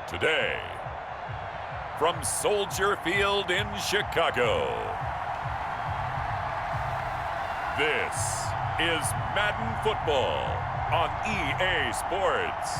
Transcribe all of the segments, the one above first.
Today, from Soldier Field in Chicago, this is Madden Football on EA Sports.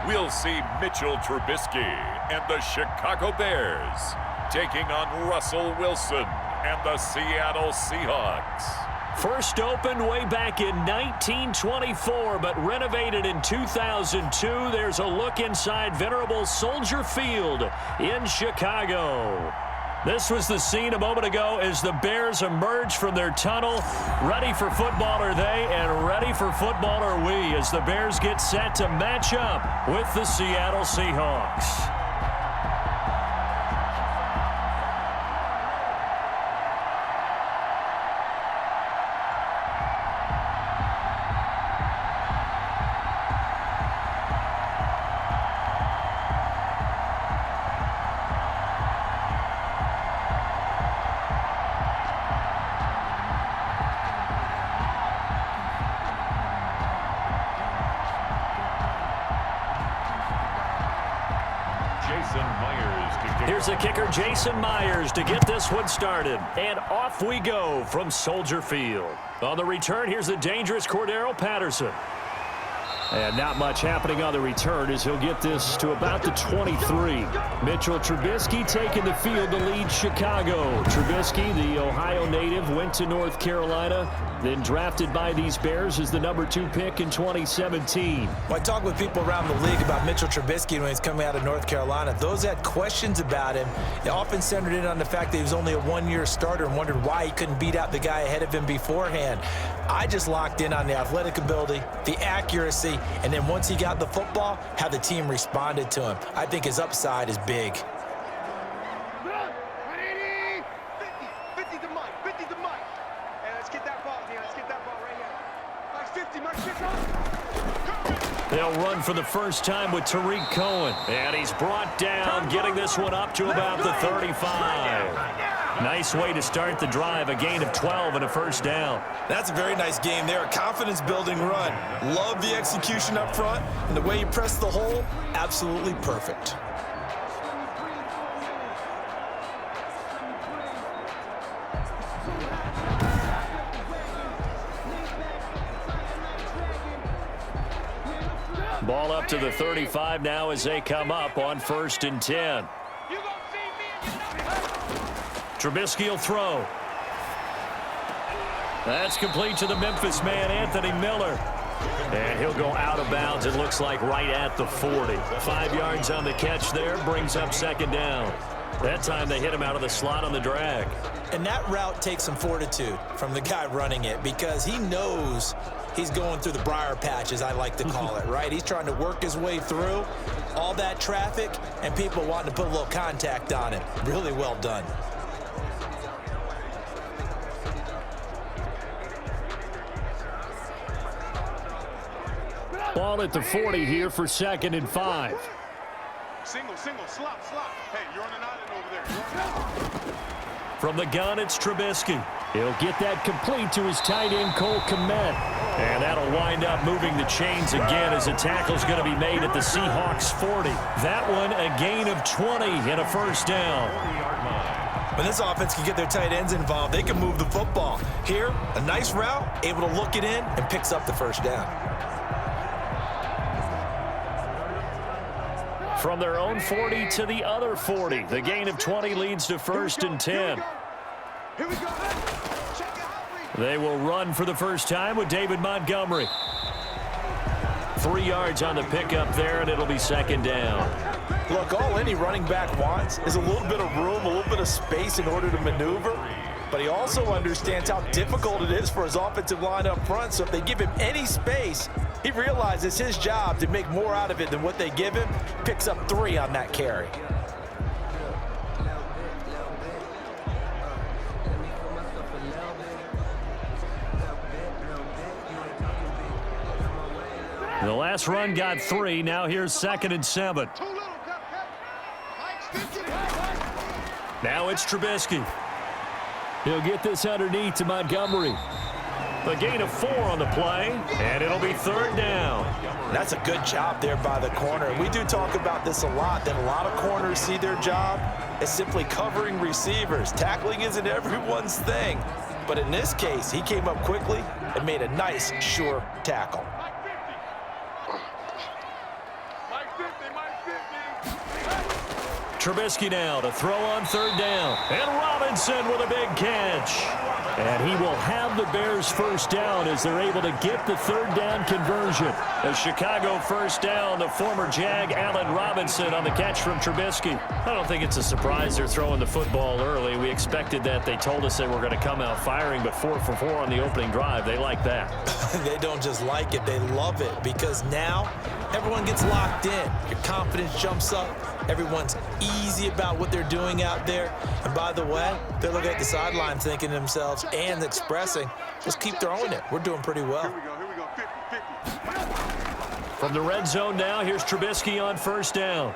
We'll see Mitchell Trubisky and the Chicago Bears taking on Russell Wilson and the Seattle Seahawks. First opened way back in 1924, but renovated in 2002. There's a look inside venerable Soldier Field in Chicago. This was the scene a moment ago as the Bears emerged from their tunnel. Ready for football are they, and ready for football are we as the Bears get set to match up with the Seattle Seahawks. Here's the kicker, Jason Myers, to get this one started. And off we go from Soldier Field. On the return, here's the dangerous Cordero Patterson. And not much happening on the return as he'll get this to about the 23. Mitchell Trubisky taking the field to lead Chicago. Trubisky, the Ohio native, went to North Carolina, then drafted by these Bears as the #2 pick in 2017. Well, I talk with people around the league about Mitchell Trubisky when he's coming out of North Carolina. Those that had questions about him, they often centered in on the fact that he was only a one-year starter and wondered why he couldn't beat out the guy ahead of him beforehand. I just locked in on the athletic ability, the accuracy, and then once he got the football, how the team responded to him. I think his upside is big. They'll run for the first time with Tariq Cohen. And he's brought down, getting this one up to about the 35. Nice way to start the drive, a gain of 12 and a first down. That's a very nice game there, a confidence-building run. Love the execution up front, and the way he pressed the hole, absolutely perfect. Ball up to the 35 now as they come up on 1st and 10. Trubisky will throw. That's complete to the Memphis man, Anthony Miller. And he'll go out of bounds, it looks like right at the 40. 5 yards on the catch there, brings up 2nd down. That time they hit him out of the slot on the drag. And that route takes some fortitude from the guy running it because he knows he's going through the briar patch, as I like to call it, right? He's trying to work his way through all that traffic and people wanting to put a little contact on him. Really well done. Ball at the 40 here for 2nd and 5. Single, slop. Hey, you're on an island over there. From the gun, it's Trubisky. He'll get that complete to his tight end, Cole Kmet. And that'll wind up moving the chains again as a tackle's going to be made at the Seahawks 40. That one, a gain of 20 and a first down. When this offense can get their tight ends involved, they can move the football. Here, a nice route, able to look it in, and picks up the first down. From their own 40 to the other 40. The gain of 20 leads to 1st and 10. Here we go. They will run for the first time with David Montgomery. 3 yards on the pickup there, and it'll be 2nd down. Look, all any running back wants is a little bit of room, a little bit of space in order to maneuver. But he also understands how difficult it is for his offensive line up front. So if they give him any space, he realizes his job to make more out of it than what they give him. Picks up 3 on that carry. The last run got 3. Now here's 2nd and 7. Now it's Trubisky. He'll get this underneath to Montgomery. The gain of 4 on the play, and it'll be 3rd down. That's a good job there by the corner. We do talk about this a lot, that a lot of corners see their job as simply covering receivers. Tackling isn't everyone's thing. But in this case, he came up quickly and made a nice, sure tackle. Trubisky now to throw on 3rd down. And Robinson with a big catch. And he will have the Bears 1st down as they're able to get the 3rd down conversion. The Chicago 1st down, the former Jag Allen Robinson on the catch from Trubisky. I don't think it's a surprise they're throwing the football early. We expected that. They told us they were going to come out firing, but 4 for 4 on the opening drive. They like that. They don't just like it, they love it, because now everyone gets locked in. Your confidence jumps up. Everyone's easy about what they're doing out there. And by the way, they're looking at the sideline thinking to themselves and expressing, just keep throwing it. We're doing pretty well. Here we go, 50-50. From the red zone now, here's Trubisky on 1st down.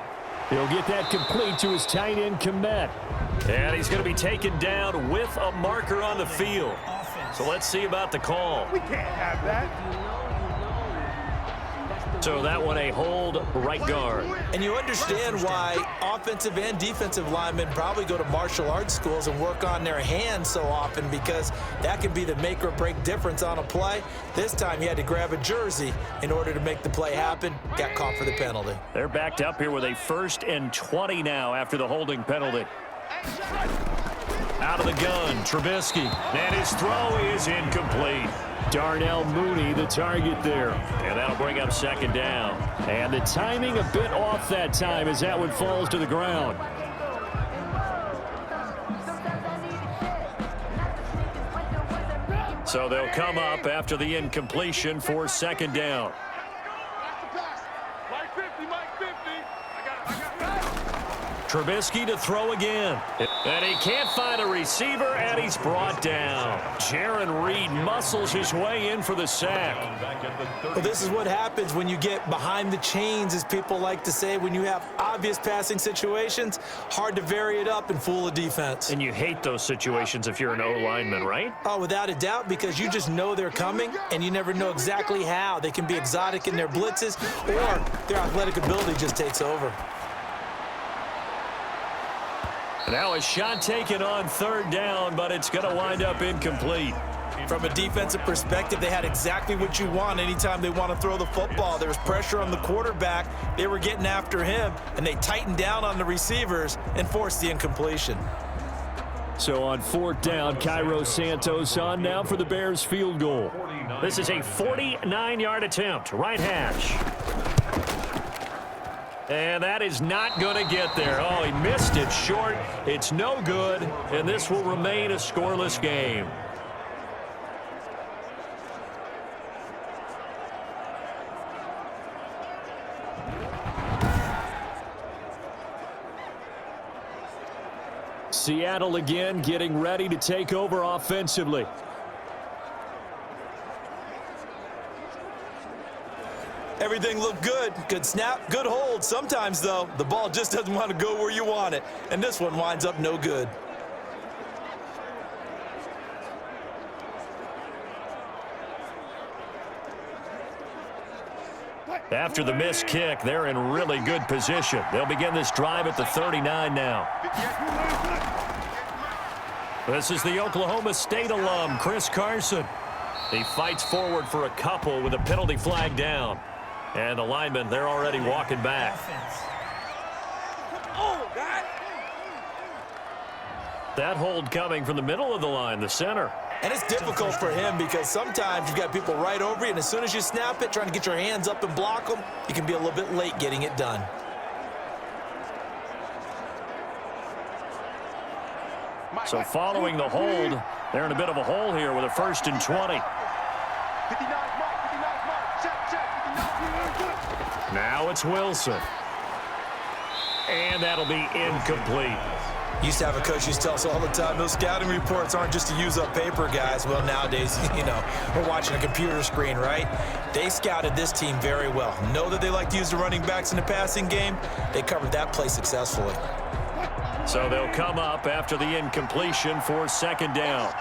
He'll get that complete to his tight end, Komet. And he's going to be taken down with a marker on the field. So let's see about the call. We can't have that. So that one a hold right guard. And you understand why offensive and defensive linemen probably go to martial arts schools and work on their hands so often, because that can be the make or break difference on a play. This time he had to grab a jersey in order to make the play happen. Got caught for the penalty. They're backed up here with a 1st and 20 now after the holding penalty. Out of the gun, Trubisky. And his throw is incomplete. Darnell Mooney, the target there. And that'll bring up 2nd down. And the timing a bit off that time as that one falls to the ground. So they'll come up after the incompletion for 2nd down. Trubisky to throw again. And he can't find a receiver, and he's brought down. Jaron Reed muscles his way in for the sack. Well, this is what happens when you get behind the chains, as people like to say. When you have obvious passing situations, hard to vary it up and fool a defense. And you hate those situations if you're an O-lineman, right? Oh, without a doubt, because you just know they're coming, and you never know exactly how. They can be exotic in their blitzes, or their athletic ability just takes over. Now a shot taken on 3rd down, but it's going to wind up incomplete. From a defensive perspective, they had exactly what you want anytime they want to throw the football. There was pressure on the quarterback. They were getting after him, and they tightened down on the receivers and forced the incompletion. So on 4th down, Cairo Santos on now for the Bears field goal. This is a 49-yard attempt, right hash. And that is not going to get there. Oh, he missed it short. It's no good, and this will remain a scoreless game. Seattle again getting ready to take over offensively. Everything looked good. Good snap, good hold. Sometimes, though, the ball just doesn't want to go where you want it. And this one winds up no good. After the missed kick, they're in really good position. They'll begin this drive at the 39 now. This is the Oklahoma State alum, Chris Carson. He fights forward for a couple with a penalty flag down. And the linemen, they're already walking back. That hold coming from the middle of the line, the center. And it's difficult for him because sometimes you've got people right over you, and as soon as you snap it, trying to get your hands up and block them, you can be a little bit late getting it done. So following the hold, they're in a bit of a hole here with a 1st and 20. Now it's Wilson. And that'll be incomplete. Used to have a coach who used to tell us all the time, those scouting reports aren't just to use up paper, guys. Well, nowadays, we're watching a computer screen, right? They scouted this team very well. Know that they like to use the running backs in the passing game. They covered that play successfully. So they'll come up after the incompletion for second down.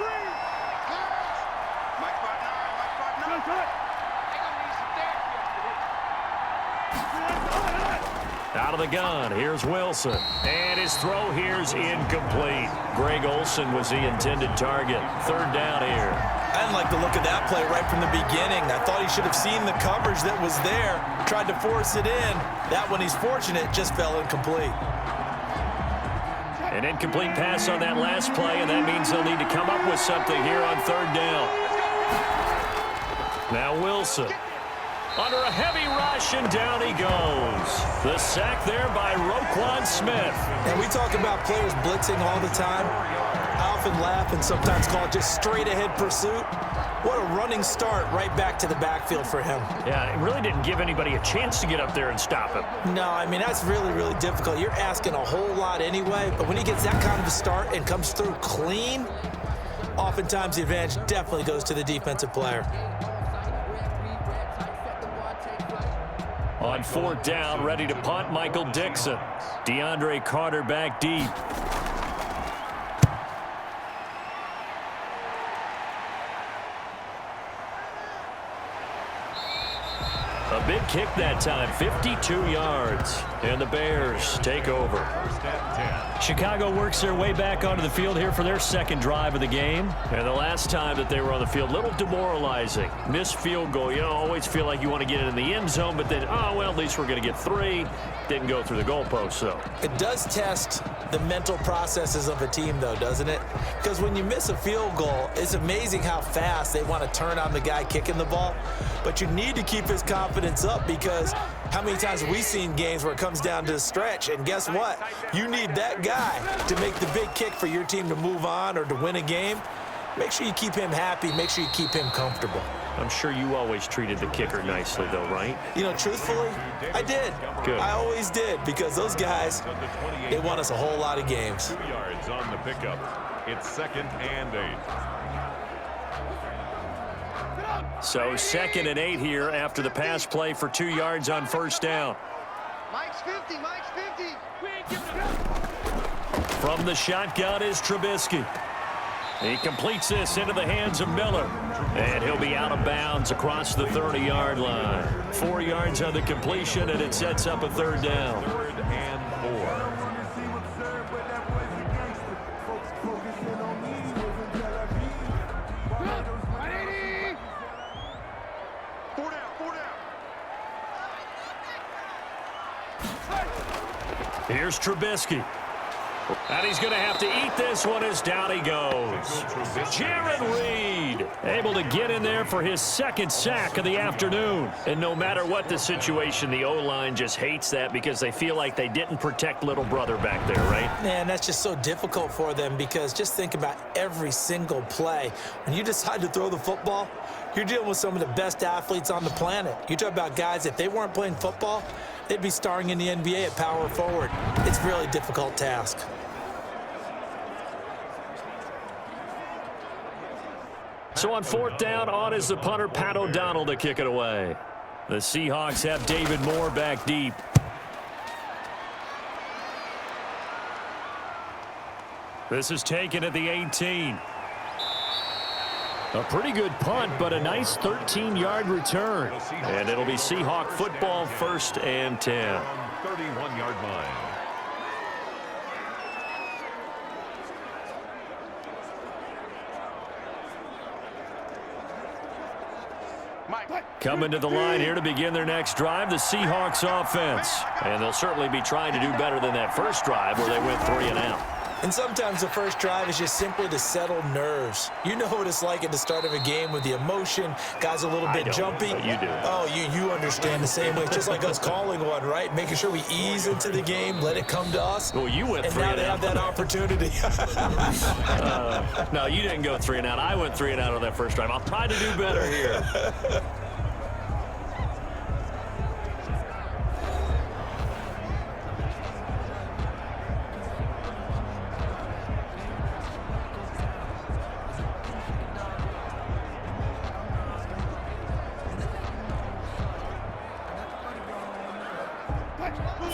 Out of the gun, here's Wilson. And his throw here's incomplete. Greg Olsen was the intended target. Third down here. I didn't like the look of that play right from the beginning. I thought he should have seen the coverage that was there, tried to force it in. That one, he's fortunate, just fell incomplete. An incomplete pass on that last play, and that means they'll need to come up with something here on third down. Now Wilson. Under a heavy rush, and down he goes. The sack there by Roquan Smith. And we talk about players blitzing all the time. I often laugh and sometimes call it just straight-ahead pursuit. What a running start right back to the backfield for him. Yeah, it really didn't give anybody a chance to get up there and stop him. No, I mean, that's really, really difficult. You're asking a whole lot anyway, but when he gets that kind of a start and comes through clean, oftentimes the advantage definitely goes to the defensive player. On fourth down, ready to punt, Michael Dixon. DeAndre Carter back deep. A big kick that time, 52 yards. And the Bears take over. Chicago works their way back onto the field here for their second drive of the game. And the last time that they were on the field, a little demoralizing. Missed field goal. You always feel like you want to get it in the end zone, but then, well, at least we're going to get 3. Didn't go through the goalpost, though. It does test the mental processes of a team, though, doesn't it? Because when you miss a field goal, it's amazing how fast they want to turn on the guy kicking the ball. But you need to keep his confidence up, because how many times have we seen games where it comes down to the stretch, and guess what? You need that guy to make the big kick for your team to move on or to win a game. Make sure you keep him happy. Make sure you keep him comfortable. I'm sure you always treated the kicker nicely, though, right? Truthfully, I did. Good. I always did, because those guys, they won us a whole lot of games. 2 yards on the pickup. It's 2nd and 8. So 2nd and 8 here after the pass play for 2 yards on first down. Mike's 50, Mike's 50. We ain't giving it up. From the shotgun is Trubisky. He completes this into the hands of Miller. And he'll be out of bounds across the 30-yard line. 4 yards on the completion, and it sets up a third down. 3rd and 4. Here's Trubisky. And he's going to have to eat this one as down he goes. Jaron Reed able to get in there for his 2nd sack of the afternoon. And no matter what the situation, the O-line just hates that because they feel like they didn't protect little brother back there, right? Man, that's just so difficult for them, because just think about every single play. When you decide to throw the football, you're dealing with some of the best athletes on the planet. You talk about guys, if they weren't playing football, they'd be starring in the NBA at power forward. It's a really difficult task. So on fourth down, on is the punter, Pat O'Donnell, to kick it away. The Seahawks have David Moore back deep. This is taken at the 18. A pretty good punt, but a nice 13-yard return. And it'll be Seahawk football, 1st and 10. 31-yard line. Coming to the line here to begin their next drive, the Seahawks offense. And they'll certainly be trying to do better than that first drive where they went 3 and out. And sometimes the first drive is just simply to settle nerves. You know what it's like at the start of a game with the emotion. Guys a little bit jumpy. But you do. Oh, you understand the same way. It's just like us calling one, right? Making sure we ease into the game, let it come to us. Well, you went 3 and and now they out. have that opportunity. No, you didn't go 3 and out. I went 3 and out on that first drive. I'll try to do better here.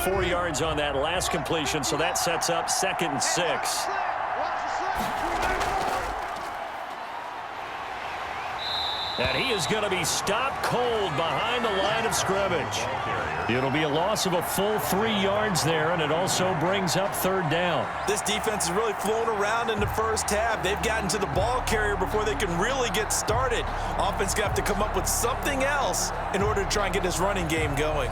4 yards on that last completion, so that sets up 2nd and 6. And he is going to be stopped cold behind the line of scrimmage. It'll be a loss of a full 3 yards there, and it also brings up 3rd down. This defense is really flown around in the first half. They've gotten to the ball carrier before they can really get started. Offense going to have to come up with something else in order to try and get this running game going.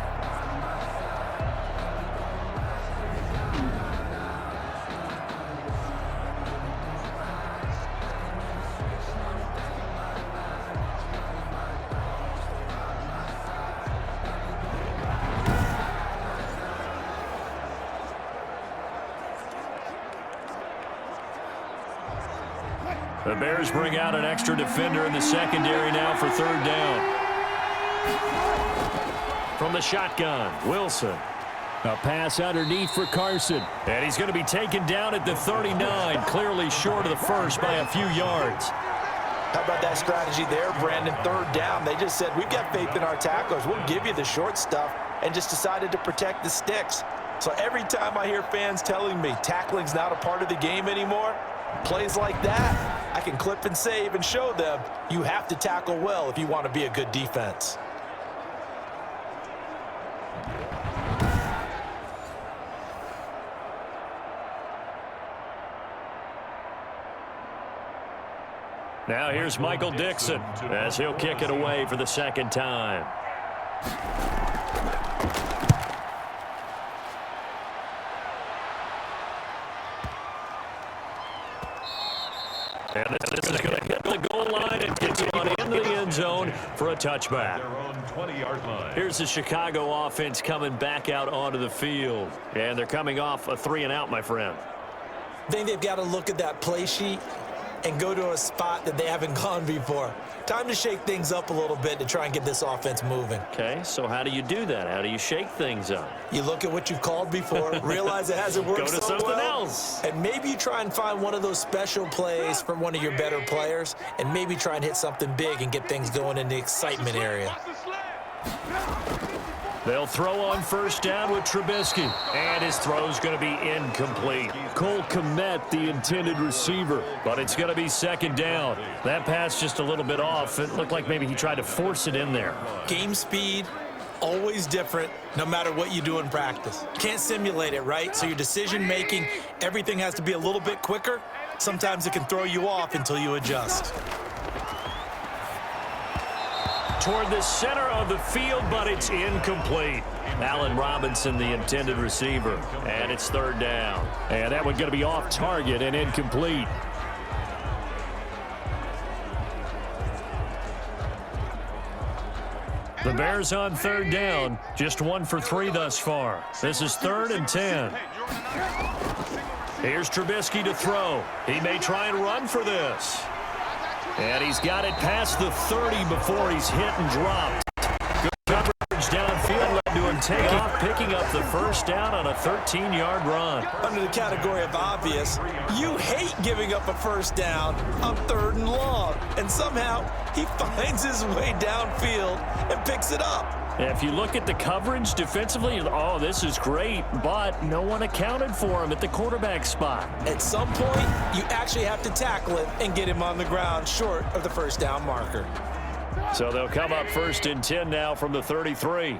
The Bears bring out an extra defender in the secondary now for 3rd down. From the shotgun, Wilson. A pass underneath for Carson. And he's going to be taken down at the 39, clearly short of the first by a few yards. How about that strategy there, Brandon? 3rd down. They just said, we've got faith in our tacklers. We'll give you the short stuff, and just decided to protect the sticks. So every time I hear fans telling me tackling's not a part of the game anymore, plays like that, I can clip and save and show them you have to tackle well if you want to be a good defense. Now here's Michael Dixon as he'll kick it away for the 2nd time. And this is going to hit the goal line and gets on into the end zone for a touchback. Here's the Chicago offense coming back out onto the field. And they're coming off a 3-and-out, my friend. I think they've got to look at that play sheet and go to a spot that they haven't gone before. Time to shake things up a little bit to try and get this offense moving. Okay, so how do you do that? How do you shake things up? You look at what you've called before, realize it hasn't worked Go to something else. And maybe you try and find one of those special plays from one of your better players, and maybe try and hit something big and get things going in the excitement area. They'll throw on 1st down with Trubisky. And his throw's going to be incomplete. Cole Kmet, the intended receiver. But it's going to be 2nd down. That pass just a little bit off. It looked like maybe he tried to force it in there. Game speed, always different, no matter what you do in practice. Can't simulate it, right? So your decision making, everything has to be a little bit quicker. Sometimes it can throw you off until you adjust. Toward the center of the field, but it's incomplete. Allen Robinson, the intended receiver, and it's 3rd down. And that one's going to be off target and incomplete. The Bears on 3rd down, just 1 for 3 thus far. This is 3rd and 10. Here's Trubisky to throw. He may try and run for this. And he's got it past the 30 before he's hit and dropped. Good coverage downfield led to him taking off, picking up the 1st down on a 13-yard run. Under the category of obvious, you hate giving up a 1st down on 3rd and long. And somehow he finds his way downfield and picks it up. If you look at the coverage defensively, oh, this is great, but no one accounted for him at the quarterback spot. At some point, you actually have to tackle it and get him on the ground short of the 1st down marker. So they'll come up 1st and 10 now from the 33.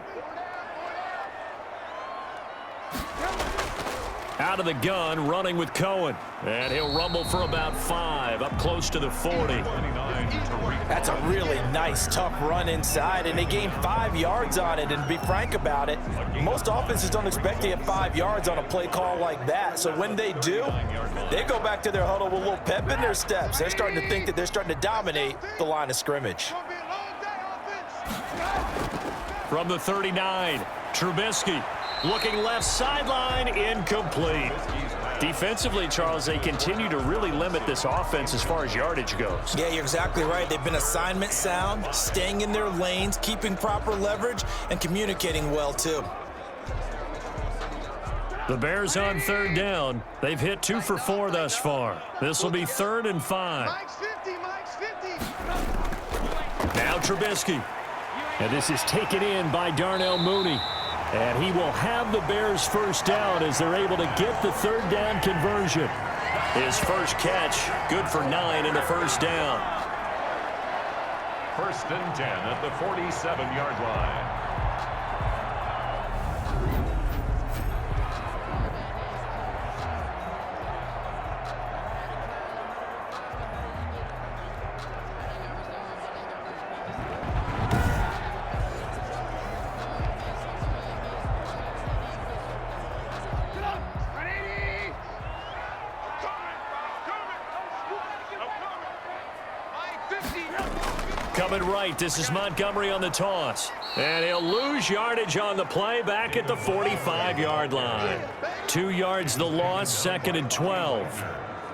Out of the gun, running with Cohen. And he'll rumble for about 5, up close to the 40. That's a really nice, tough run inside, and they gained 5 yards on it. And to be frank about it, most offenses don't expect to get 5 yards on a play call like that. So when they do, they go back to their huddle with a little pep in their steps. They're starting to think that they're starting to dominate the line of scrimmage. From the 39, Trubisky looking left sideline, incomplete. Defensively, Charles, they continue to really limit this offense as far as yardage goes. Yeah, you're exactly right. They've been assignment sound, staying in their lanes, keeping proper leverage, and communicating well, too. The Bears on 3rd down. They've hit 2 for 4 thus far. This will be 3rd and 5. Mike's 50, Mike's 50. Now Trubisky. And this is taken in by Darnell Mooney. And he will have the Bears first down as they're able to get the third down conversion. His first catch, good for 9 in the first down. 1st and 10 at the 47-yard line. Coming right, this is Montgomery on the toss. And he'll lose yardage on the play back at the 45-yard line. 2 yards the loss, 2nd and 12.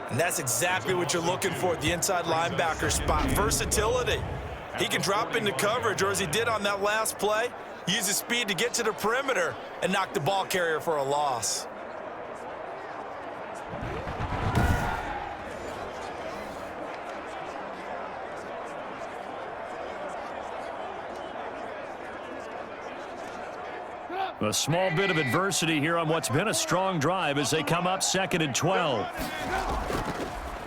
And that's exactly what you're looking for at the inside linebacker spot, versatility. He can drop into coverage, or as he did on that last play, use his speed to get to the perimeter and knock the ball carrier for a loss. A small bit of adversity here on what's been a strong drive as they come up 2nd and 12.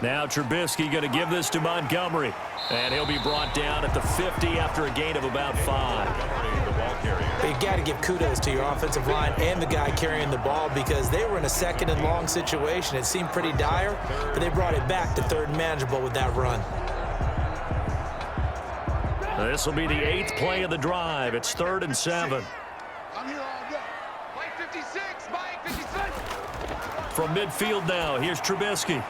Now Trubisky going to give this to Montgomery. And he'll be brought down at the 50 after a gain of about 5. You got to give kudos to your offensive line and the guy carrying the ball because they were in a 2nd and long situation. It seemed pretty dire, but they brought it back to 3rd and manageable with that run. This will be the 8th play of the drive. It's 3rd and 7. I'm here all day. Mike 56, Mike 56. From midfield now, here's Trubisky.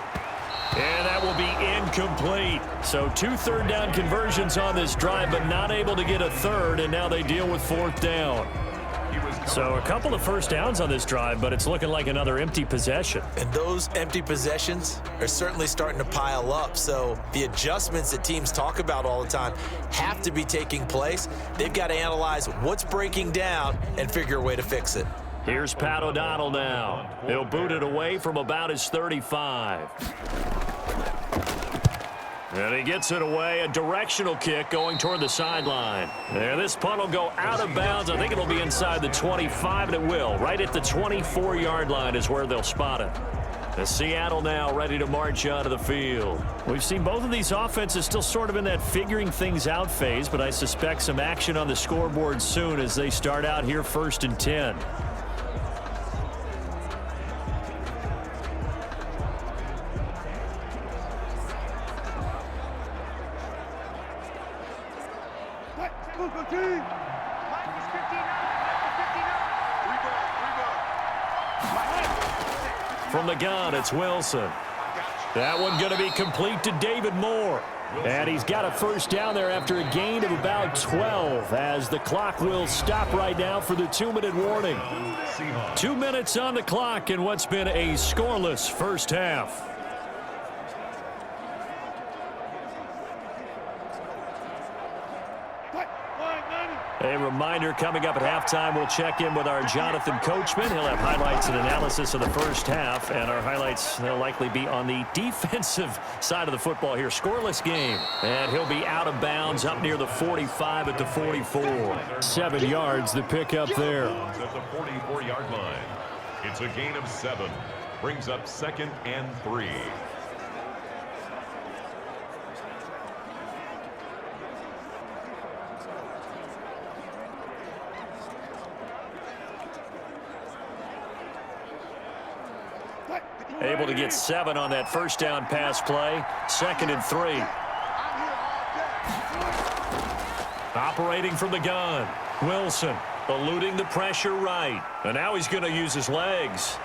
And that will be incomplete. So 2 3rd down conversions on this drive, but not able to get a 3rd, and now they deal with 4th down. So a couple of first downs on this drive, but it's looking like another empty possession. And those empty possessions are certainly starting to pile up. So the adjustments that teams talk about all the time have to be taking place. They've got to analyze what's breaking down and figure a way to fix it. Here's Pat O'Donnell now. He'll boot it away from about his 35. And he gets it away, a directional kick going toward the sideline. There, this punt will go out of bounds. I think it'll be inside the 25, and it will. Right at the 24-yard line is where they'll spot it. The Seattle now ready to march out of the field. We've seen both of these offenses still sort of in that figuring things out phase, but I suspect some action on the scoreboard soon as they start out here 1st and 10. From the gun, it's Wilson. That one going to be complete to David Moore. And he's got a first down there after a gain of about 12 as the clock will stop right now for the 2-minute warning. 2 minutes on the clock in what's been a scoreless first half. A reminder coming up at halftime, we'll check in with our Jonathan Coachman. He'll have highlights and analysis of the first half, and our highlights will likely be on the defensive side of the football here. Scoreless game, and he'll be out of bounds up near the 45 at the 44. 7 yards the pick up there. At the 44-yard line. It's a gain of 7. Brings up 2nd and 3. Able to get 7 on that first down pass play. 2nd and 3. Operating from the gun. Wilson eluding the pressure right. And now he's going to use his legs.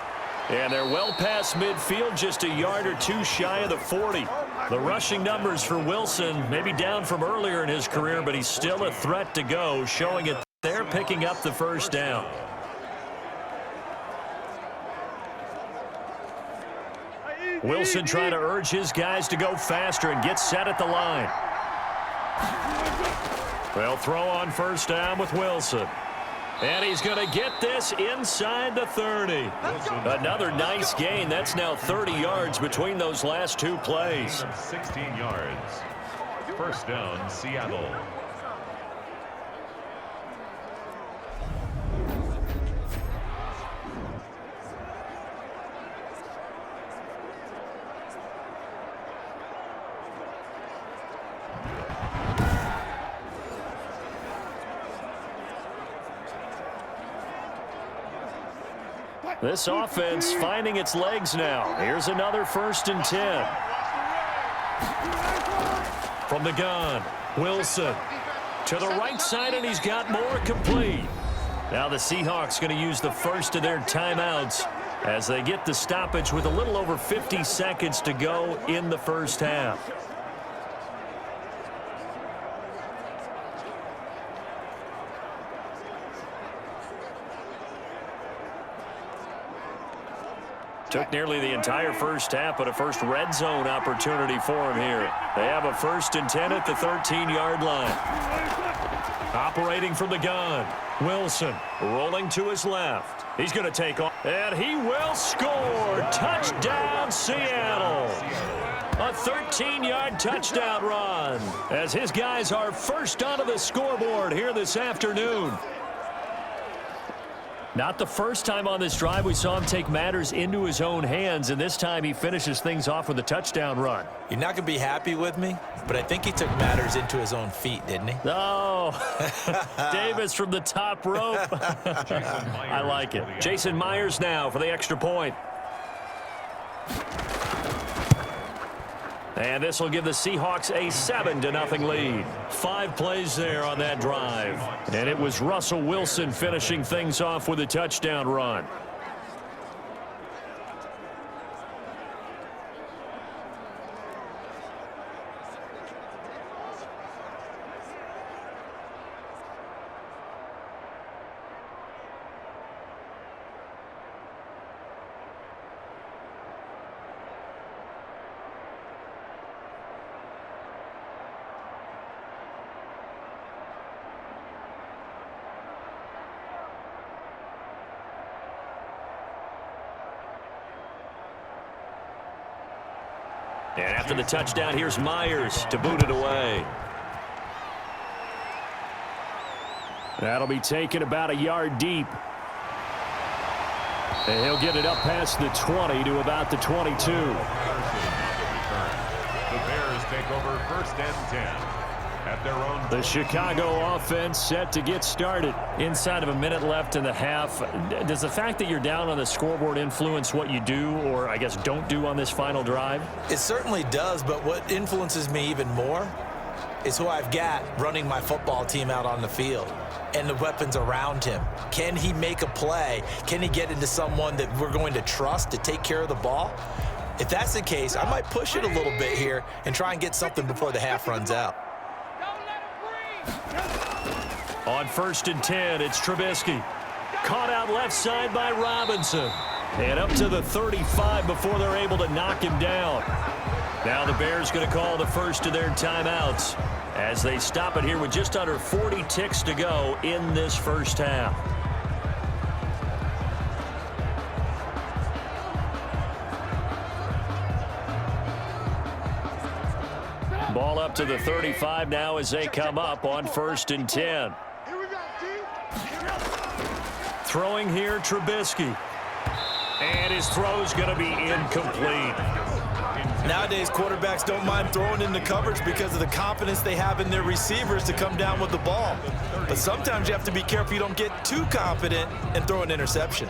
And they're well past midfield, just a yard or 2 shy of the 40. The rushing numbers for Wilson maybe down from earlier in his career, but he's still a threat to go, showing it there, picking up the first down. Wilson trying to urge his guys to go faster and get set at the line. They'll throw on first down with Wilson. And he's going to get this inside the 30. Another nice gain. That's now 30 yards between those last 2 plays. 16 yards. First down, Seattle. This offense finding its legs now. Here's another 1st and 10. From the gun, Wilson to the right side, and he's got more complete. Now the Seahawks going to use the first of their timeouts as they get the stoppage with a little over 50 seconds to go in the first half. Took nearly the entire first half, but a first red zone opportunity for him here. They have a 1st and 10 at the 13-yard line. Operating from the gun, Wilson rolling to his left. He's going to take off, and he will score. Touchdown, Seattle. A 13-yard touchdown run as his guys are first onto the scoreboard here this afternoon. Not the first time on this drive we saw him take matters into his own hands, and this time he finishes things off with a touchdown run. You're not going to be happy with me, but I think he took matters into his own feet, didn't he? Oh, Davis from the top rope. I like it. Jason Myers now for the extra point. And this will give the Seahawks a 7-0 lead. 5 plays there on that drive. And it was Russell Wilson finishing things off with a touchdown run. And after the touchdown, here's Myers to boot it away. That'll be taken about a yard deep. And he'll get it up past the 20 to about the 22. The Bears take over 1st and 10 at their own. The Chicago offense set to get started. Inside of a minute left in the half. Does the fact that you're down on the scoreboard influence what you do, or I guess don't do on this final drive? It certainly does, but what influences me even more is who I've got running my football team out on the field and the weapons around him. Can he make a play? Can he get into someone that we're going to trust to take care of the ball? If that's the case, I might push it a little bit here and try and get something before the half runs out. On 1st and 10, it's Trubisky. Caught out left side by Robinson. And up to the 35 before they're able to knock him down. Now the Bears going to call the first of their timeouts as they stop it here with just under 40 ticks to go in this first half. Ball up to the 35 now as they come up on 1st and 10. Throwing here, Trubisky. And his throw's going to be incomplete. Nowadays, quarterbacks don't mind throwing into coverage because of the confidence they have in their receivers to come down with the ball. But sometimes you have to be careful you don't get too confident and throw an interception.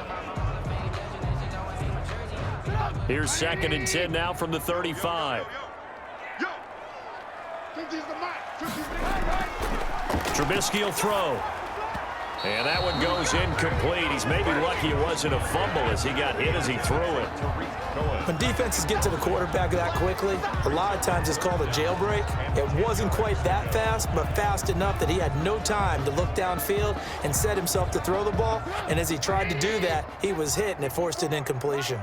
Here's 2nd and 10 now from the 35. Trubisky will throw. And that one goes incomplete. He's maybe lucky it wasn't a fumble as he got hit as he threw it. When defenses get to the quarterback that quickly, a lot of times it's called a jailbreak. It wasn't quite that fast, but fast enough that he had no time to look downfield and set himself to throw the ball. And as he tried to do that, he was hit, and it forced an incompletion.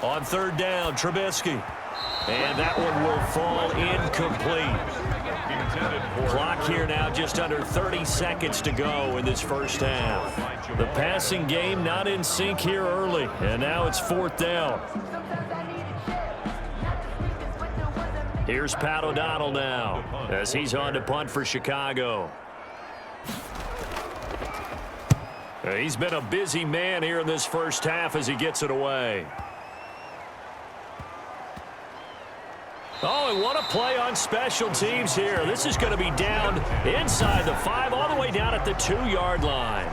On 3rd down, Trubisky. And that one will fall incomplete. Clock here now, just under 30 seconds to go in this first half. The passing game not in sync here early, and now it's 4th down. Here's Pat O'Donnell now as he's on to punt for Chicago. He's been a busy man here in this first half as he gets it away. Oh, and what a play on special teams here. This is going to be down inside the 5, all the way down at the 2-yard line.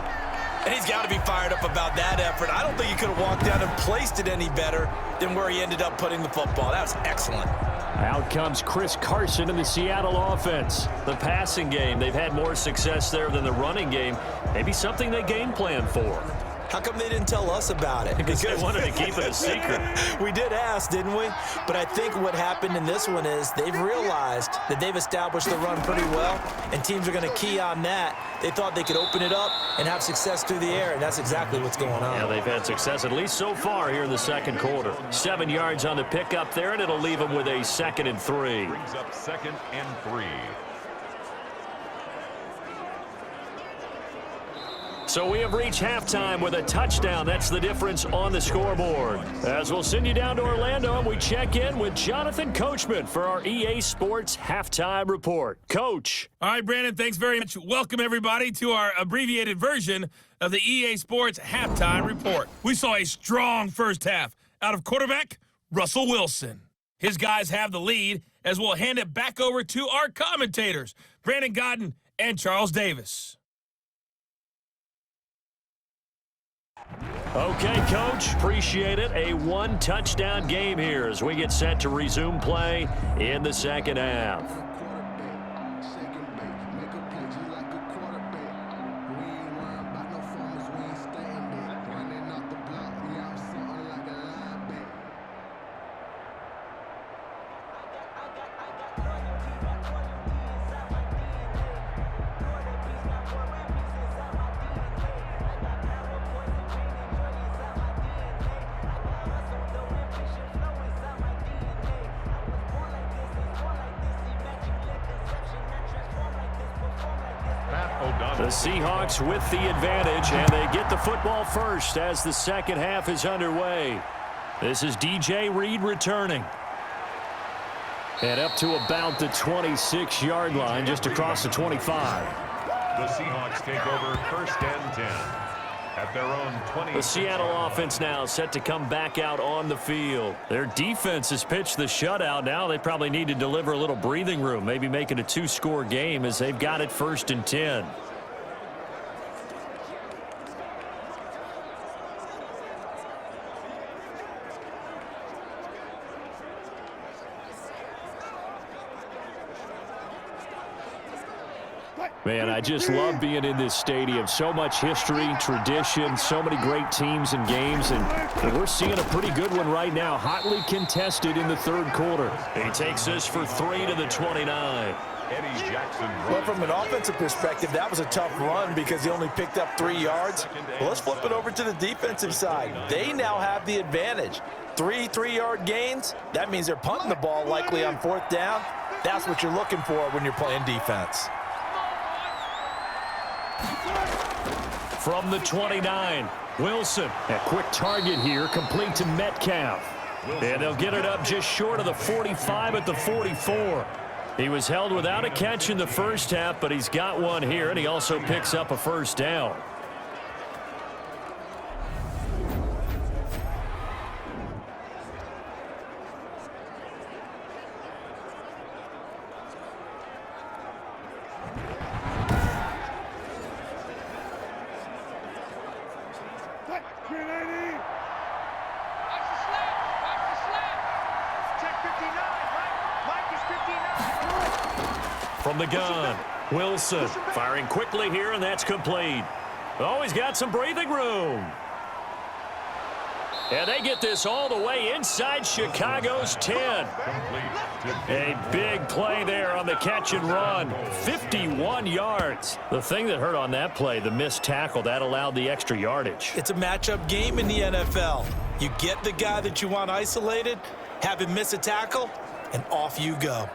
And he's got to be fired up about that effort. I don't think he could have walked down and placed it any better than where he ended up putting the football. That was excellent. Out comes Chris Carson in the Seattle offense. The passing game, they've had more success there than the running game. Maybe something they game plan for. How come they didn't tell us about it? Because they wanted to keep it a secret. We did ask, didn't we? But I think what happened in this one is they've realized that they've established the run pretty well, and teams are going to key on that. They thought they could open it up and have success through the air, and that's exactly what's going on. Yeah, they've had success at least so far here in the second quarter. 7 yards on the pickup there, and it'll leave them with a 2nd and 3. Brings up 2nd and 3. So we have reached halftime with a touchdown. That's the difference on the scoreboard. As we'll send you down to Orlando, and we check in with Jonathan Coachman for our EA Sports Halftime Report. Coach. All right, Brandon, thanks very much. Welcome, everybody, to our abbreviated version of the EA Sports Halftime Report. We saw a strong first half out of quarterback Russell Wilson. His guys have the lead as we'll hand it back over to our commentators, Brandon Godden and Charles Davis. Okay, Coach, appreciate it. A one-touchdown game here as we get set to resume play in the second half. The Seahawks with the advantage, and they get the football first as the second half is underway. This is DJ Reed returning. And up to about the 26-yard line, just across the 25. The Seahawks take over 1st and 10 at their own 20. The Seattle offense now set to come back out on the field. Their defense has pitched the shutout. Now they probably need to deliver a little breathing room, maybe make it a 2-score game as they've got it 1st and 10. Man, I just love being in this stadium. So much history, tradition, so many great teams and games, and we're seeing a pretty good one right now, hotly contested in the third quarter. He takes this for 3 to the 29. Eddie Jackson. Well, from an offensive perspective, that was a tough run because he only picked up 3 yards. Well, let's flip it over to the defensive side. They now have the advantage. 3 3-yard gains, that means they're punting the ball likely on 4th down. That's what you're looking for when you're playing defense. From the 29, Wilson. A quick target here, complete to Metcalf. And they'll get it up just short of the 45 at the 44. He was held without a catch in the first half, but he's got one here, and he also picks up a 1st down. From the gun, Wilson firing quickly here, and that's complete. Oh, he's got some breathing room. And they get this all the way inside Chicago's 10. A big play there on the catch and run. 51 yards. The thing that hurt on that play, the missed tackle, that allowed the extra yardage. It's a matchup game in the NFL. You get the guy that you want isolated, have him miss a tackle, and off you go.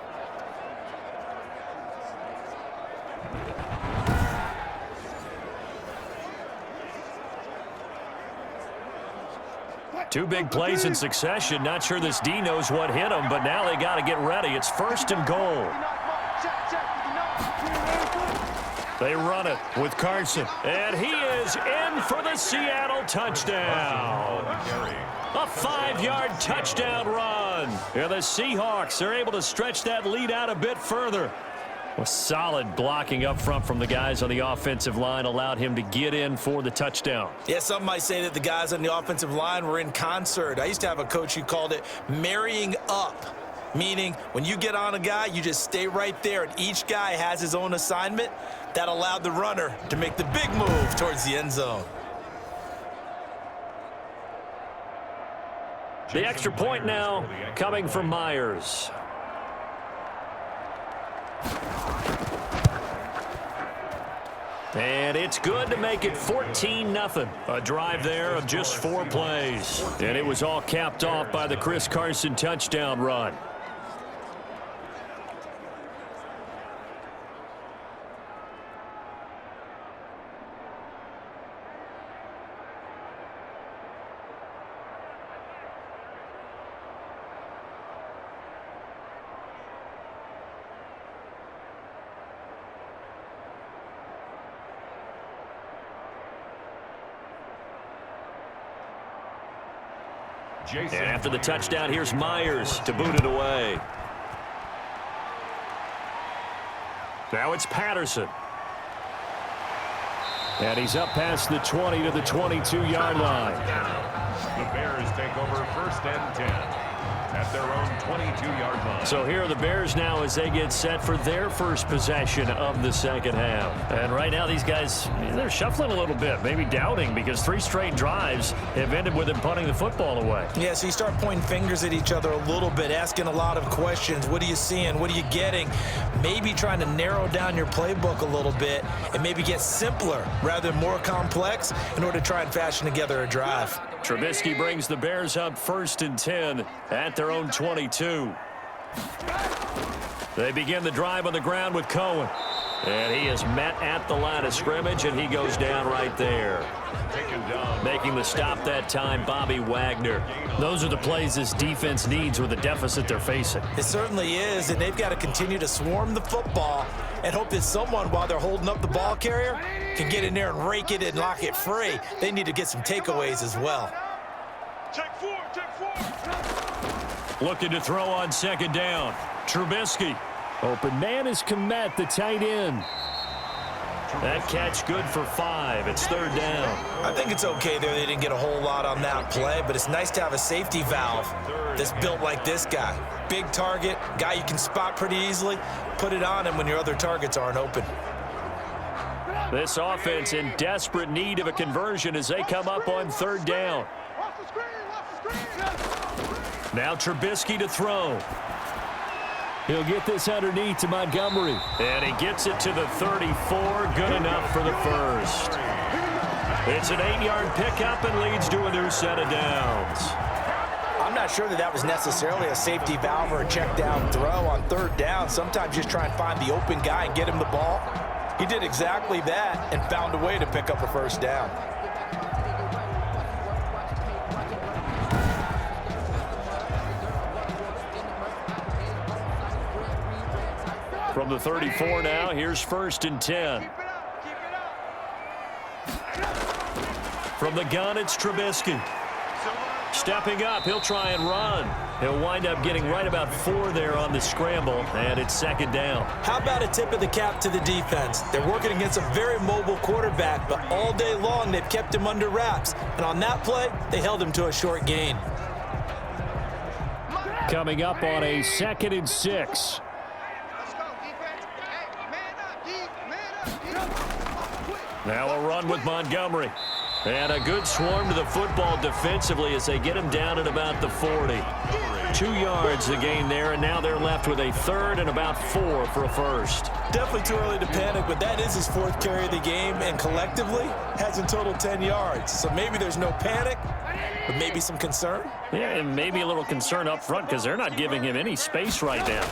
Two big plays in succession. Not sure this D knows what hit him, but now they got to get ready. It's 1st and goal. They run it with Carson. And he is in for the Seattle touchdown. A 5-yard touchdown run. And the Seahawks are able to stretch that lead out a bit further. Well, solid blocking up front from the guys on the offensive line allowed him to get in for the touchdown. Yeah, some might say that the guys on the offensive line were in concert. I used to have a coach who called it marrying up, meaning when you get on a guy, you just stay right there, and each guy has his own assignment. That allowed the runner to make the big move towards the end zone. The extra point now coming from Myers. And it's good to make it 14-0. A drive there of just 4 plays. And it was all capped off by the Chris Carson touchdown run. And after the touchdown, here's Myers to boot it away. Now it's Patterson. And he's up past the 20 to the 22-yard line. The Bears take over 1st and 10 at their own 22-yard line. So here are the Bears now as they get set for their first possession of the second half. And right now these guys, they're shuffling a little bit, maybe doubting, because 3 straight drives have ended with them punting the football away. Yeah, so you start pointing fingers at each other a little bit, asking a lot of questions. What are you seeing? What are you getting? Maybe trying to narrow down your playbook a little bit and maybe get simpler rather than more complex in order to try and fashion together a drive. Trubisky brings the Bears up 1st and 10 at their own 22. They begin the drive on the ground with Cohen. And he is met at the line of scrimmage, and he goes down right there. Making the stop that time, Bobby Wagner. Those are the plays this defense needs with the deficit they're facing. It certainly is, and they've got to continue to swarm the football and hope that someone, while they're holding up the ball carrier, can get in there and rake it and lock it free. They need to get some takeaways as well. Check 4, check 4. Looking to throw on 2nd down. Trubisky. Open man is Kmet, the tight end. That catch good for 5. It's 3rd down. I think it's okay there. They didn't get a whole lot on that play, but it's nice to have a safety valve that's built like this guy. Big target, guy you can spot pretty easily. Put it on him when your other targets aren't open. This offense in desperate need of a conversion as they come up on 3rd down. Now Trubisky to throw. He'll get this underneath to Montgomery. And he gets it to the 34. Good enough for the first. It's an 8-yard pickup and leads to a new set of downs. I'm not sure that was necessarily a safety valve or a check down throw on 3rd down. Sometimes just try and find the open guy and get him the ball. He did exactly that and found a way to pick up a 1st down. From the 34 now, here's 1st and 10. From the gun, it's Trubisky. Stepping up, he'll try and run. He'll wind up getting right about 4 there on the scramble, and it's 2nd down. How about a tip of the cap to the defense? They're working against a very mobile quarterback, but all day long they've kept him under wraps. And on that play, they held him to a short gain. Coming up on a 2nd and 6. Now a run with Montgomery. And a good swarm to the football defensively as they get him down at about the 40. 2 yards the gain there, and now they're left with a 3rd and about 4 for a first. Definitely too early to panic, but that is his 4th carry of the game, and collectively has in total 10 yards. So maybe there's no panic, but maybe some concern. Yeah, and maybe a little concern up front because they're not giving him any space right now.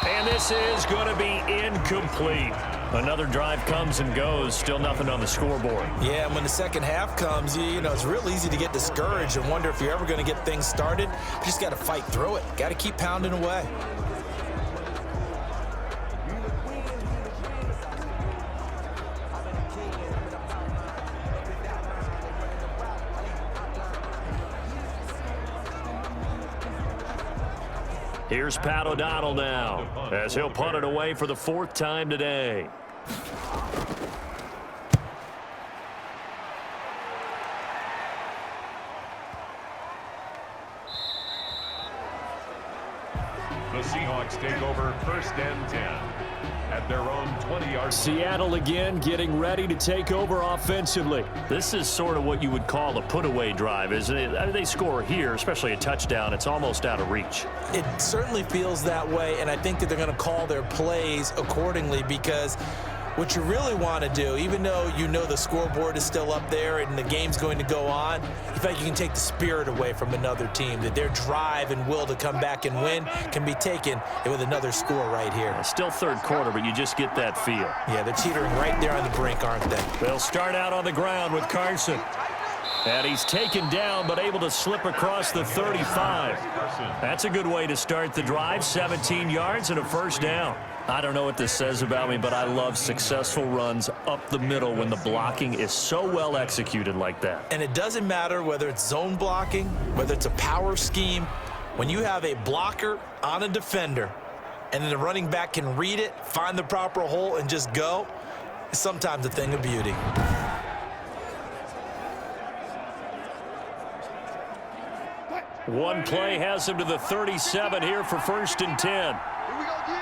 And this is going to be incomplete. Another drive comes and goes, still nothing on the scoreboard. Yeah, and when the second half comes, you know, it's real easy to get discouraged and wonder if you're ever going to get things started. You just got to fight through it. Got to keep pounding away. Here's Pat O'Donnell now, as he'll punt it away for the 4th time today. The Seahawks take over 1st and 10 at their own 20-yard. Seattle again getting ready to take over offensively. This is sort of what you would call a put-away drive, isn't it? I mean, they score here, especially a touchdown. It's almost out of reach. It certainly feels that way, and I think that they're going to call their plays accordingly, because what you really want to do, even though you know the scoreboard is still up there and the game's going to go on, you feel like you can take the spirit away from another team, that their drive and will to come back and win can be taken with another score right here. Still 3rd quarter, but you just get that feel. Yeah, they're teetering right there on the brink, aren't they? They'll start out on the ground with Carson. And he's taken down, but able to slip across the 35. That's a good way to start the drive. 17 yards and a 1st down. I don't know what this says about me, but I love successful runs up the middle when the blocking is so well executed like that. And it doesn't matter whether it's zone blocking, whether it's a power scheme. When you have a blocker on a defender and then the running back can read it, find the proper hole, and just go, it's sometimes a thing of beauty. One play has him to the 37 here for 1st and 10. Here we go, D.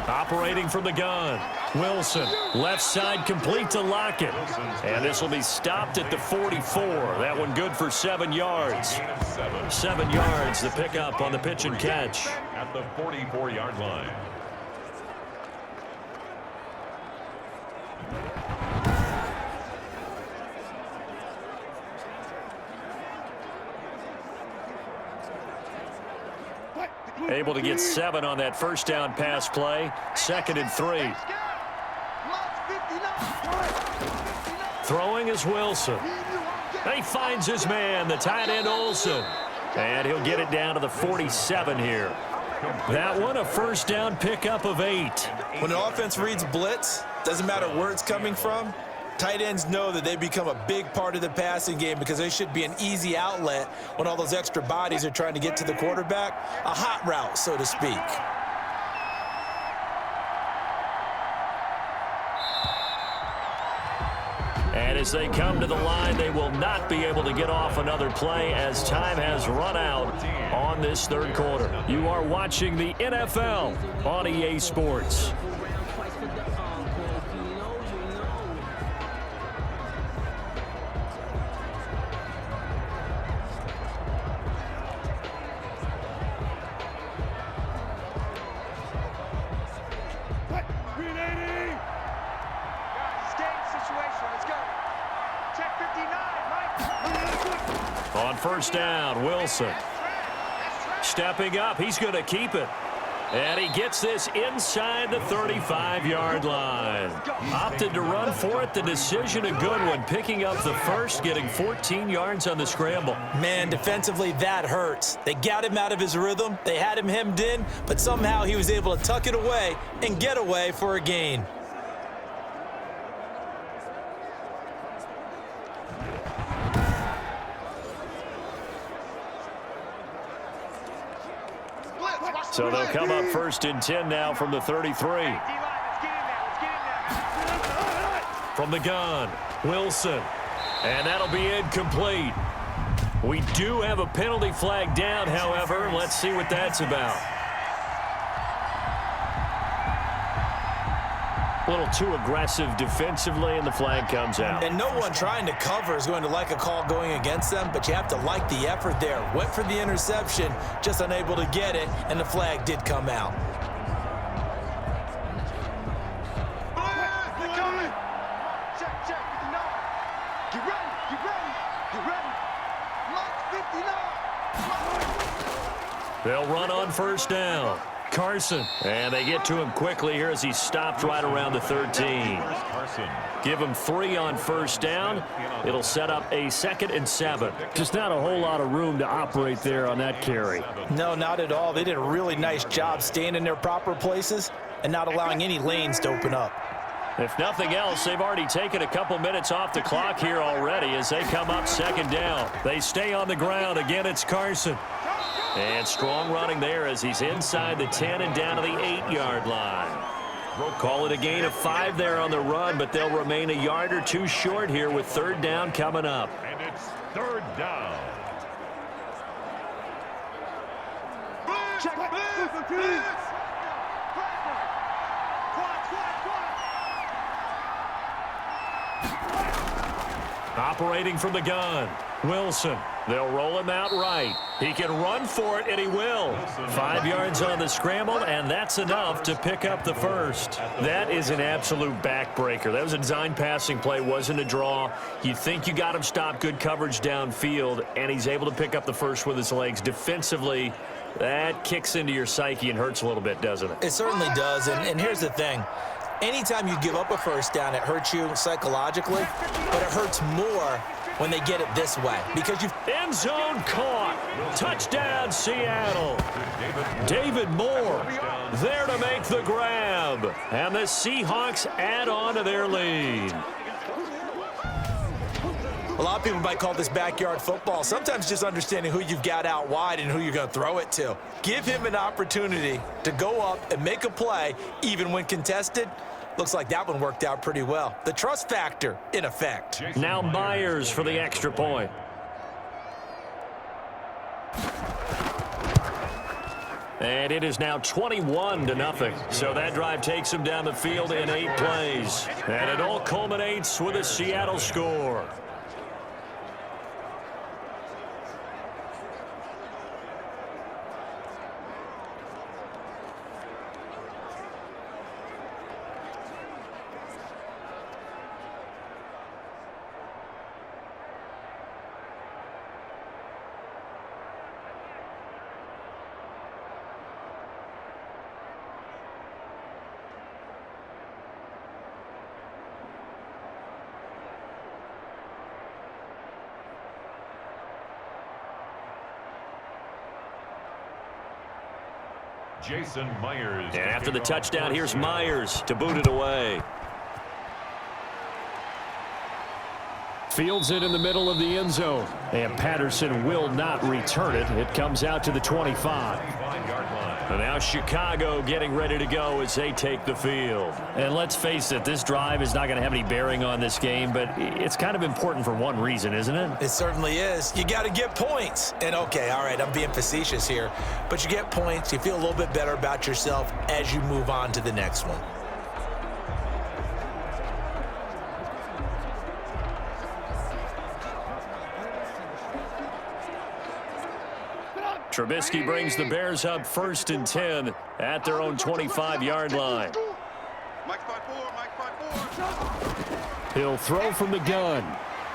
Operating from the gun. Wilson, left side complete to Lockett. And this will be stopped at the 44. That one good for 7 yards. 7 yards, the pickup on the pitch and catch. At the 44-yard line. Able to get 7 on that 1st down pass play. 2nd and 3. Throwing is Wilson. He finds his man, the tight end Olsen. And he'll get it down to the 47 here. That one, a 1st down pickup of 8. When the offense reads blitz, doesn't matter where it's coming from, tight ends know that they become a big part of the passing game, because they should be an easy outlet when all those extra bodies are trying to get to the quarterback. A hot route, so to speak. And as they come to the line, they will not be able to get off another play as time has run out on this 3rd quarter. You are watching the NFL on EA Sports. On 1st down, Wilson. Stepping up, he's going to keep it. And he gets this inside the 35-yard line. Opted to run for it. The decision a good one. Picking up the 1st, getting 14 yards on the scramble. Man, defensively, that hurts. They got him out of his rhythm. They had him hemmed in, but somehow he was able to tuck it away and get away for a gain. So they'll come up 1st and 10 now from the 33. From the gun, Wilson. And that'll be incomplete. We do have a penalty flag down, however. Let's see what that's about. A little too aggressive defensively, and the flag comes out. And no one trying to cover is going to like a call going against them, but you have to like the effort there. Went for the interception, just unable to get it, and the flag did come out. They'll run on 1st down. Carson. And they get to him quickly here as he stopped right around the 13. Give him 3 on 1st down. It'll set up a 2nd and 7. Just not a whole lot of room to operate there on that carry. No, not at all. They did a really nice job staying in their proper places and not allowing any lanes to open up. If nothing else, they've already taken a couple minutes off the clock here already as they come up 2nd down. They stay on the ground. Again, it's Carson. And strong running there as he's inside the 10 and down to the 8-yard line. Call it a gain of 5 there on the run, but they'll remain a yard or two short here with third down coming up. And it's third down. Operating from the gun, Wilson. They'll roll him out right. He can run for it, and he will. 5 yards on the scramble, and that's enough to pick up the first. That is an absolute backbreaker. That was a design passing play, wasn't a draw. You think you got him stopped, good coverage downfield, and he's able to pick up the first with his legs. Defensively, that kicks into your psyche and hurts a little bit, doesn't it? It certainly does, and here's the thing. Anytime you give up a first down, it hurts you psychologically, but it hurts more when they get it this way because you've end zone caught. Touchdown, Seattle. David Moore there to make the grab. And the Seahawks add on to their lead. A lot of people might call this backyard football. Sometimes just understanding who you've got out wide and who you're going to throw it to. Give him an opportunity to go up and make a play, even when contested. Looks like that one worked out pretty well. The trust factor in effect. Now Myers for the extra point. And it is now 21-0. So that drive takes him down the field in 8 plays. And it all culminates with a Seattle score. Jason Myers. And after the touchdown, here's Myers to boot it away. Fields it in the middle of the end zone. And Patterson will not return it. It comes out to the 25. And now Chicago getting ready to go as they take the field. And let's face it, this drive is not going to have any bearing on this game, but it's kind of important for one reason, isn't it? It certainly is. You got to get points. And okay, all right, I'm being facetious here, but you get points, you feel a little bit better about yourself as you move on to the next one. Trubisky brings the Bears up 1st and 10 at their own 25-yard line. He'll throw from the gun.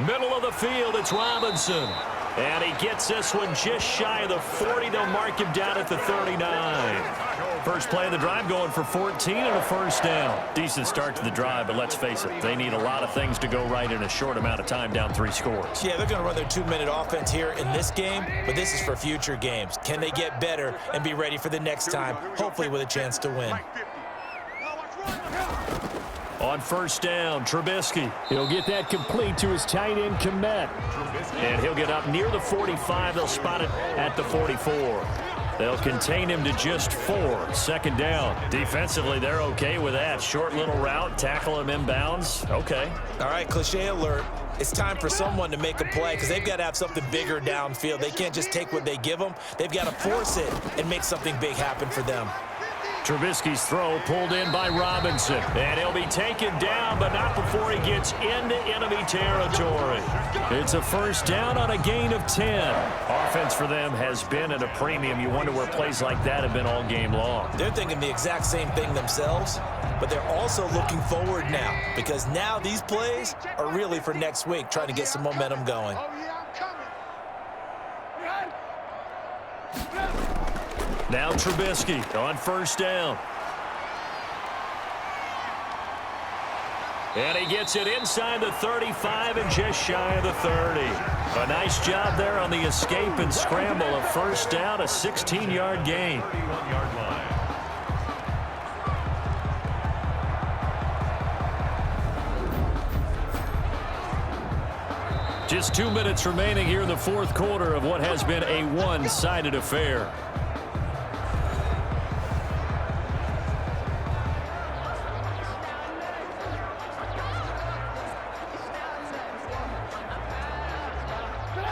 Middle of the field, it's Robinson. And he gets this one just shy of the 40. They'll mark him down at the 39. First play of the drive going for 14 and a first down. Decent start to the drive, but let's face it, they need a lot of things to go right in a short amount of time, down 3 scores. Yeah, they're going to run their 2-minute offense here in this game, but this is for future games. Can they get better and be ready for the next time, hopefully with a chance to win? On first down, Trubisky. He'll get that complete to his tight end, Komet. And he'll get up near the 45. They'll spot it at the 44. They'll contain him to just 4. 2nd down. Defensively, they're okay with that. Short little route, tackle him inbounds. Okay. All right, cliche alert. It's time for someone to make a play because they've got to have something bigger downfield. They can't just take what they give them. They've got to force it and make something big happen for them. Trubisky's throw pulled in by Robinson. And he'll be taken down, but not before he gets into enemy territory. It's a first down on a gain of 10. Offense for them has been at a premium. You wonder where plays like that have been all game long. They're thinking the exact same thing themselves, but they're also looking forward now because now these plays are really for next week, trying to get some momentum going. Now Trubisky on first down. And he gets it inside the 35 and just shy of the 30. A nice job there on the escape and scramble. A first down, a 16-yard gain. Just 2 minutes remaining here in the fourth quarter of what has been a one-sided affair.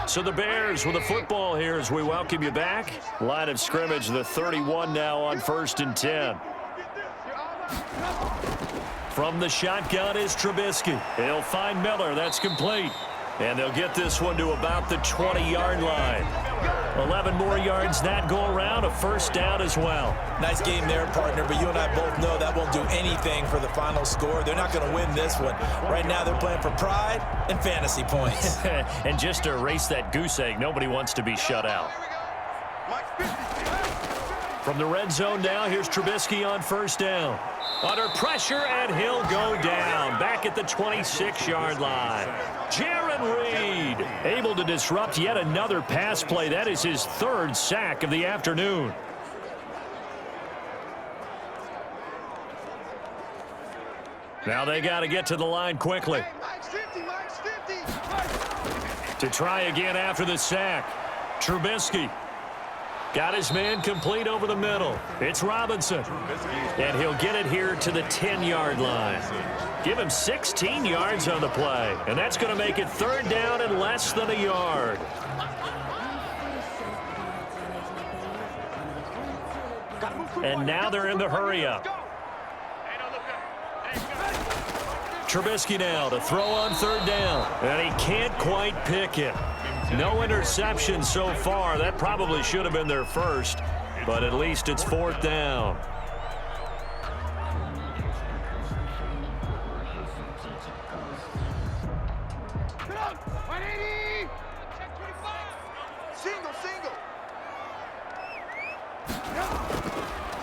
So the Bears with the football here as we welcome you back. Line of scrimmage, the 31 now on 1st and 10. From the shotgun is Trubisky. He'll find Miller. That's complete. And they'll get this one to about the 20-yard line. 11 more yards that go around, a first down as well. Nice game there, partner, but you and I both know that won't do anything for the final score. They're not going to win this one. Right now they're playing for pride and fantasy points. And just to erase that goose egg, nobody wants to be shut out. From the red zone now, here's Trubisky on first down. Under pressure, and he'll go down. Back at the 26-yard line. Jaron Reed able to disrupt yet another pass play. That is his 3rd sack of the afternoon. Now they got to get to the line quickly. To try again after the sack. Trubisky. Got his man complete over the middle. It's Robinson. And he'll get it here to the 10-yard line. Give him 16 yards on the play. And that's going to make it 3rd down and less than a yard. And now they're in the hurry-up. Trubisky now to throw on 3rd down. And he can't quite pick it. No interceptions so far. That probably should have been their first, but at least it's 4th down.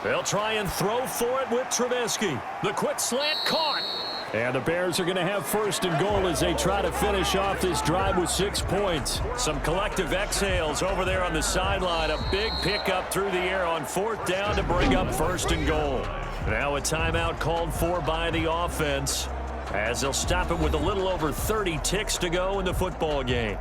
They'll try and throw for it with Trubisky. The quick slant caught. And the Bears are going to have 1st and goal as they try to finish off this drive with 6 points. Some collective exhales over there on the sideline. A big pickup through the air on 4th down to bring up 1st and goal. Now a timeout called for by the offense as they'll stop it with a little over 30 ticks to go in the football game.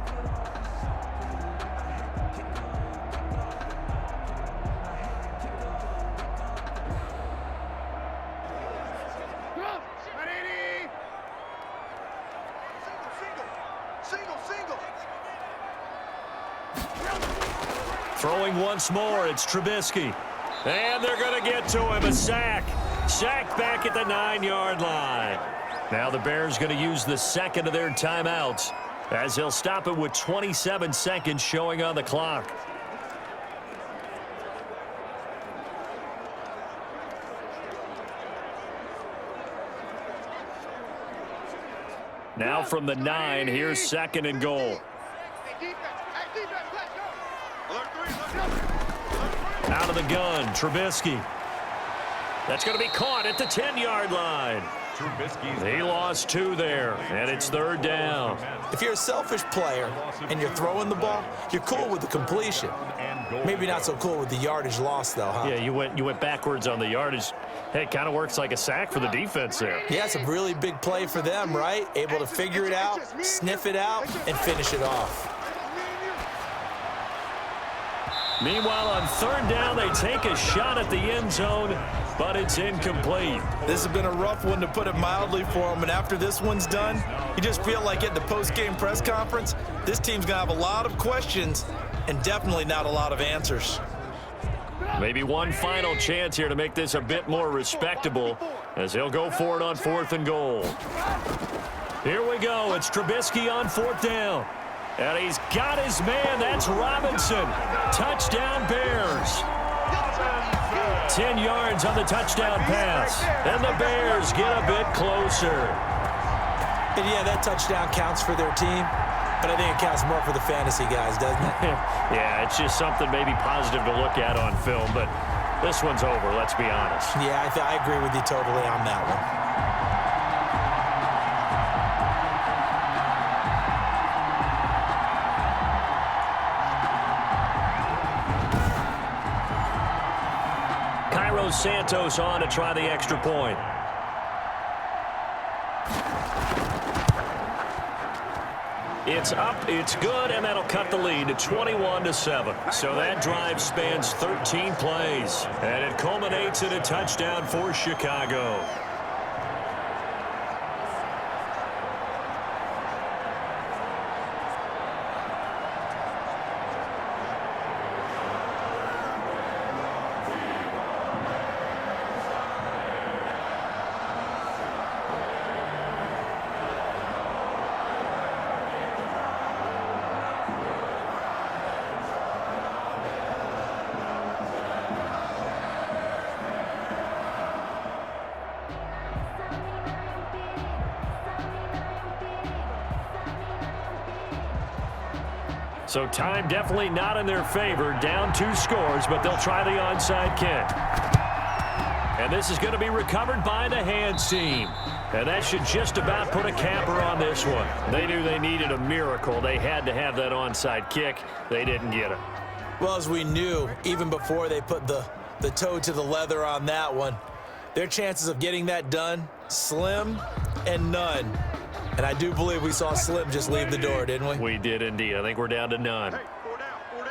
Throwing once more, it's Trubisky. And they're going to get to him, a sack. Sack back at the 9-yard line. Now the Bears going to use the 2nd of their timeouts as they'll stop it with 27 seconds showing on the clock. Now from the 9, here's 2nd and goal. Out of the gun, Trubisky. That's going to be caught at the 10-yard line. He lost 2 there, and it's 3rd down. If you're a selfish player and you're throwing the ball, you're cool with the completion. Maybe not so cool with the yardage loss, though, huh? Yeah, you went backwards on the yardage. Hey, it kind of works like a sack for the defense there. Yeah, it's a really big play for them, right? Able to figure it out, sniff it out, and finish it off. Meanwhile, on 3rd down, they take a shot at the end zone, but it's incomplete. This has been a rough one, to put it mildly, for them. And after this one's done, you just feel like at the post-game press conference, this team's going to have a lot of questions and definitely not a lot of answers. Maybe one final chance here to make this a bit more respectable as they'll go for it on 4th and goal. Here we go. It's Trubisky on 4th down. And he's got his man. That's Robinson. Touchdown, Bears. 10 yards on the touchdown pass. And the Bears get a bit closer. And yeah, that touchdown counts for their team, but I think it counts more for the fantasy guys, doesn't it? Yeah, it's just something maybe positive to look at on film, but this one's over, let's be honest. Yeah, I agree with you totally on that one. Santos on to try the extra point. It's up, it's good, and that'll cut the lead to 21-7. So that drive spans 13 plays, and it culminates in a touchdown for Chicago. So time definitely not in their favor. Down 2 scores, but they'll try the onside kick. And this is going to be recovered by the hands team. And that should just about put a capper on this one. They knew they needed a miracle. They had to have that onside kick. They didn't get it. Well, as we knew, even before they put the toe to the leather on that one, their chances of getting that done, slim and none. And I do believe we saw Slim just leave the door, didn't we? We did indeed. I think we're down to none. Hey, 4 down, 4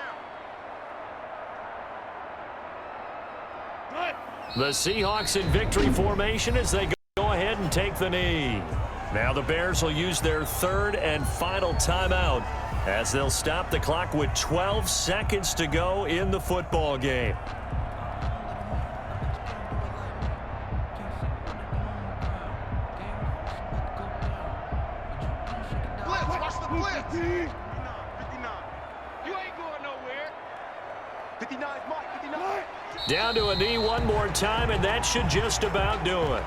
down. The Seahawks in victory formation as they go ahead and take the knee. Now the Bears will use their 3rd and final timeout as they'll stop the clock with 12 seconds to go in the football game. Watch the blitz. 59. You ain't going nowhere. 59 is Mike. 59. Down to a knee one more time, and that should just about do it.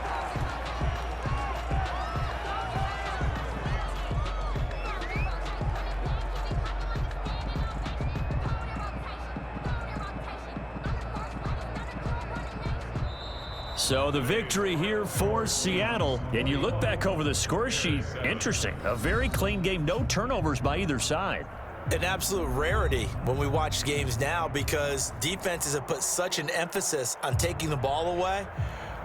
So the victory here for Seattle. And you look back over the score sheet, interesting. A very clean game, no turnovers by either side. An absolute rarity when we watch games now because defenses have put such an emphasis on taking the ball away.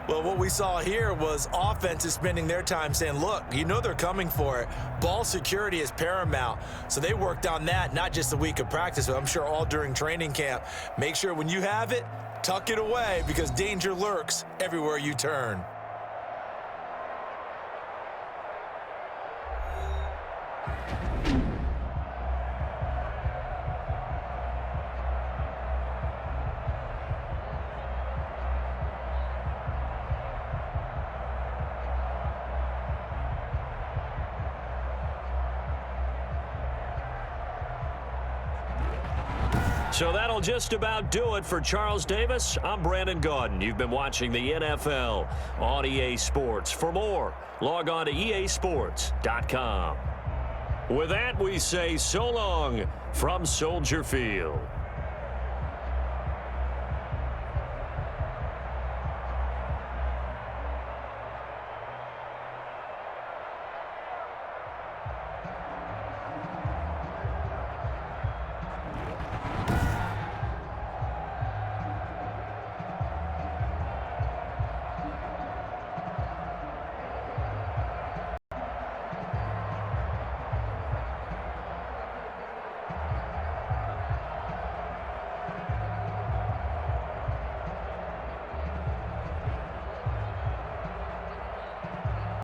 Well, what we saw here was offenses spending their time saying, look, you know they're coming for it. Ball security is paramount. So they worked on that, not just a week of practice, but I'm sure all during training camp. Make sure when you have it, tuck it away because danger lurks everywhere you turn. So that'll just about do it for Charles Davis. I'm Brandon Gaudin. You've been watching the NFL on EA Sports. For more, log on to easports.com. With that, we say so long from Soldier Field.